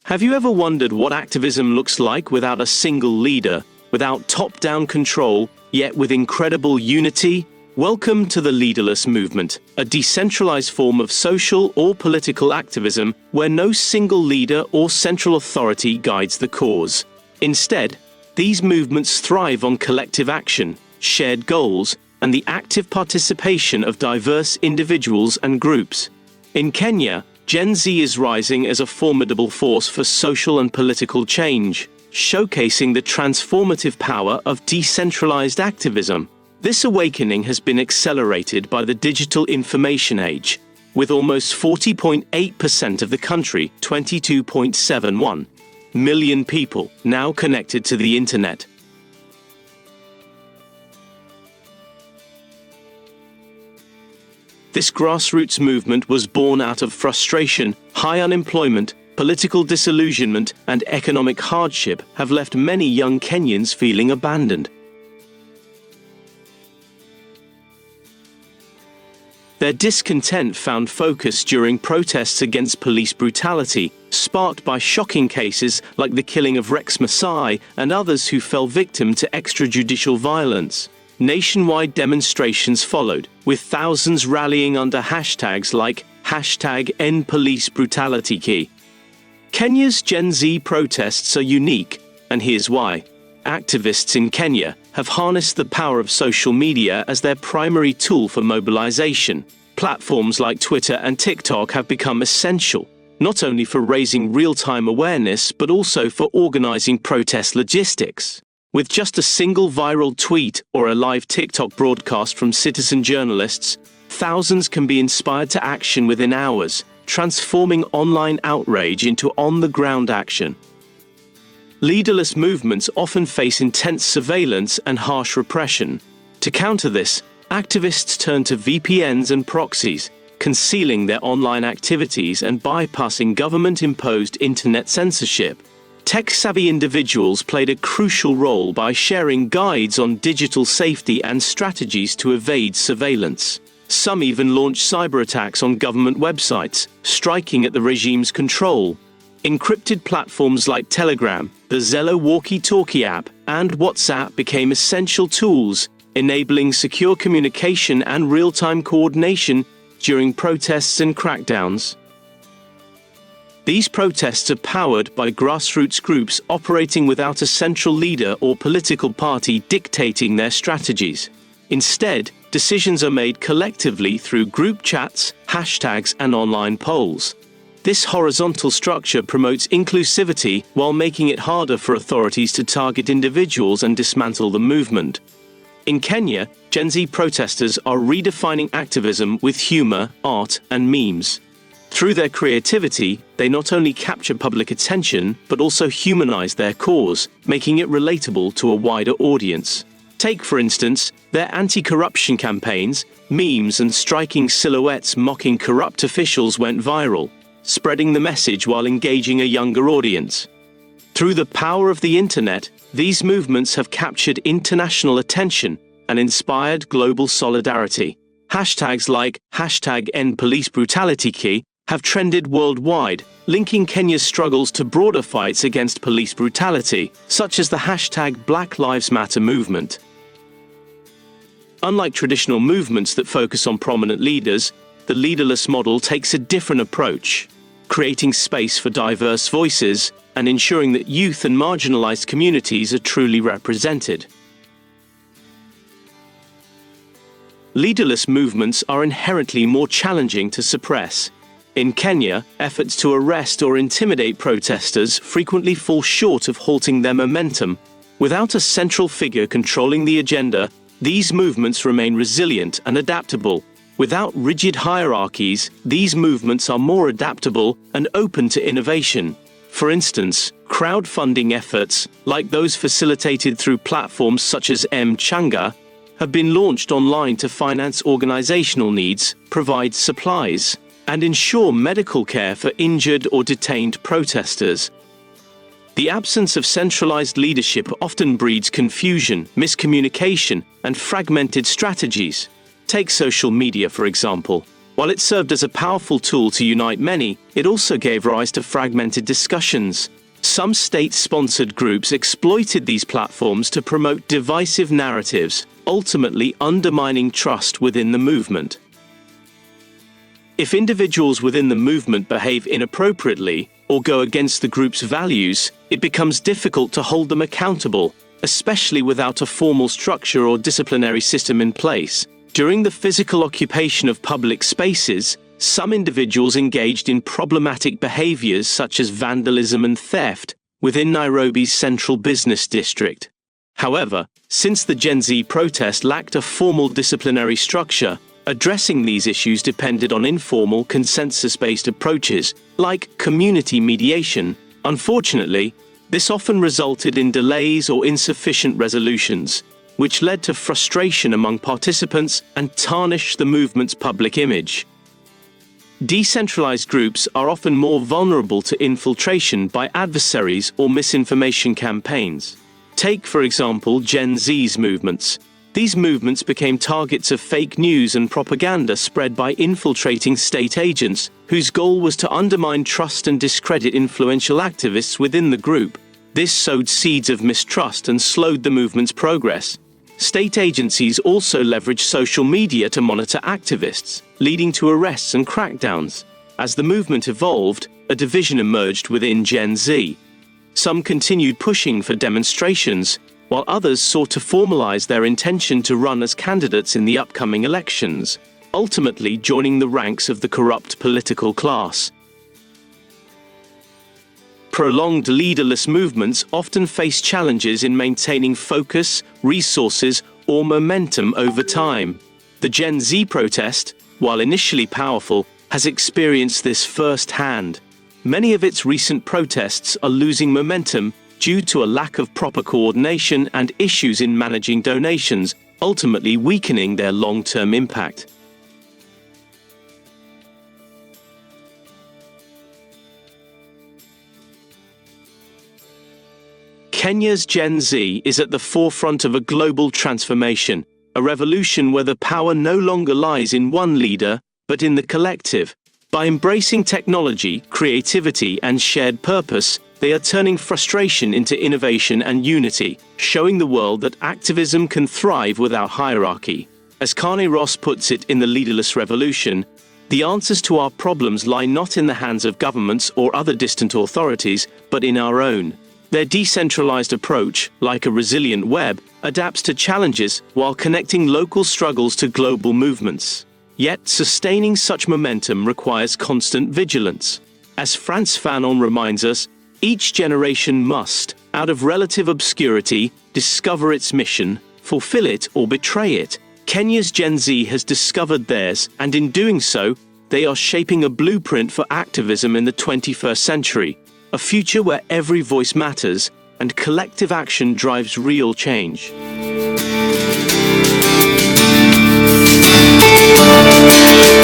Have you ever wondered what activism looks like without a single leader, without top-down control, yet with incredible unity? Welcome to the Leaderless movement, a decentralized form of social or political activism where no single leader or central authority guides the cause. Instead, these movements thrive on collective action, shared goals, and the active participation of diverse individuals and groups. In Kenya, Gen Z is rising as a formidable force for social and political change, showcasing the transformative power of decentralized activism. This awakening has been accelerated by the digital information age, with almost 40.8% of the country, 22.71 million people, now connected to the internet. This grassroots movement was born out of frustration, high unemployment, political disillusionment, and economic hardship have left many young Kenyans feeling abandoned. Their discontent found focus during protests against police brutality, sparked by shocking cases like the killing of Rex Masai and others who fell victim to extrajudicial violence. Nationwide demonstrations followed, with thousands rallying under hashtags like #EndPoliceBrutalityKey. Kenya's Gen Z protests are unique, and here's why. Activists in Kenya have harnessed the power of social media as their primary tool for mobilization. Platforms like Twitter and TikTok have become essential, not only for raising real-time awareness, but also for organizing protest logistics. With just a single viral tweet or a live TikTok broadcast from citizen journalists, thousands can be inspired to action within hours, transforming online outrage into on-the-ground action. Leaderless movements often face intense surveillance and harsh repression. To counter this, activists turn to VPNs and proxies, concealing their online activities and bypassing government-imposed internet censorship. Tech-savvy individuals played a crucial role by sharing guides on digital safety and strategies to evade surveillance. Some even launched cyber attacks on government websites, striking at the regime's control. Encrypted platforms like Telegram, the Zello walkie-talkie app, and WhatsApp became essential tools, enabling secure communication and real-time coordination during protests and crackdowns. These protests are powered by grassroots groups operating without a central leader or political party dictating their strategies. Instead, decisions are made collectively through group chats, hashtags, and online polls. This horizontal structure promotes inclusivity while making it harder for authorities to target individuals and dismantle the movement. In Kenya, Gen Z protesters are redefining activism with humor, art, and memes. Through their creativity, they not only capture public attention, but also humanize their cause, making it relatable to a wider audience. Take, for instance, their anti-corruption campaigns. Memes and striking silhouettes mocking corrupt officials went viral, spreading the message while engaging a younger audience. Through the power of the internet, these movements have captured international attention and inspired global solidarity. Hashtags like #EndPoliceBrutalityKey have trended worldwide, linking Kenya's struggles to broader fights against police brutality, such as the #Black Lives Matter movement. Unlike traditional movements that focus on prominent leaders, the leaderless model takes a different approach, creating space for diverse voices and ensuring that youth and marginalized communities are truly represented. Leaderless movements are inherently more challenging to suppress. In Kenya, efforts to arrest or intimidate protesters frequently fall short of halting their momentum. Without a central figure controlling the agenda, these movements remain resilient and adaptable. Without rigid hierarchies, these movements are more adaptable and open to innovation. For instance, crowdfunding efforts, like those facilitated through platforms such as M-Changa, have been launched online to finance organizational needs, provide supplies, and ensure medical care for injured or detained protesters. The absence of centralized leadership often breeds confusion, miscommunication, and fragmented strategies. Take social media, for example. While it served as a powerful tool to unite many, it also gave rise to fragmented discussions. Some state-sponsored groups exploited these platforms to promote divisive narratives, ultimately undermining trust within the movement. If individuals within the movement behave inappropriately or go against the group's values, it becomes difficult to hold them accountable, especially without a formal structure or disciplinary system in place. During the physical occupation of public spaces, some individuals engaged in problematic behaviors such as vandalism and theft within Nairobi's central business district. However, since the Gen Z protest lacked a formal disciplinary structure, addressing these issues depended on informal, consensus-based approaches, like community mediation. Unfortunately, this often resulted in delays or insufficient resolutions, which led to frustration among participants and tarnished the movement's public image. Decentralized groups are often more vulnerable to infiltration by adversaries or misinformation campaigns. Take, for example, Gen Z's movements. These movements became targets of fake news and propaganda spread by infiltrating state agents, whose goal was to undermine trust and discredit influential activists within the group. This sowed seeds of mistrust and slowed the movement's progress. State agencies also leveraged social media to monitor activists, leading to arrests and crackdowns. As the movement evolved, a division emerged within Gen Z. Some continued pushing for demonstrations, while others sought to formalize their intention to run as candidates in the upcoming elections, ultimately joining the ranks of the corrupt political class. Prolonged leaderless movements often face challenges in maintaining focus, resources, or momentum over time. The Gen Z protest, while initially powerful, has experienced this firsthand. Many of its recent protests are losing momentum due to a lack of proper coordination and issues in managing donations, ultimately weakening their long-term impact. Kenya's Gen Z is at the forefront of a global transformation, a revolution where the power no longer lies in one leader, but in the collective. By embracing technology, creativity, and shared purpose, they are turning frustration into innovation and unity, showing the world that activism can thrive without hierarchy. As Kanye Ross puts it in the Leaderless Revolution, the answers to our problems lie not in the hands of governments or other distant authorities, but in our own. Their decentralized approach, like a resilient web, adapts to challenges while connecting local struggles to global movements. Yet, sustaining such momentum requires constant vigilance. As Frantz Fanon reminds us, each generation must, out of relative obscurity, discover its mission, fulfill it or betray it. Kenya's Gen Z has discovered theirs, and in doing so, they are shaping a blueprint for activism in the 21st century. A future where every voice matters and collective action drives real change.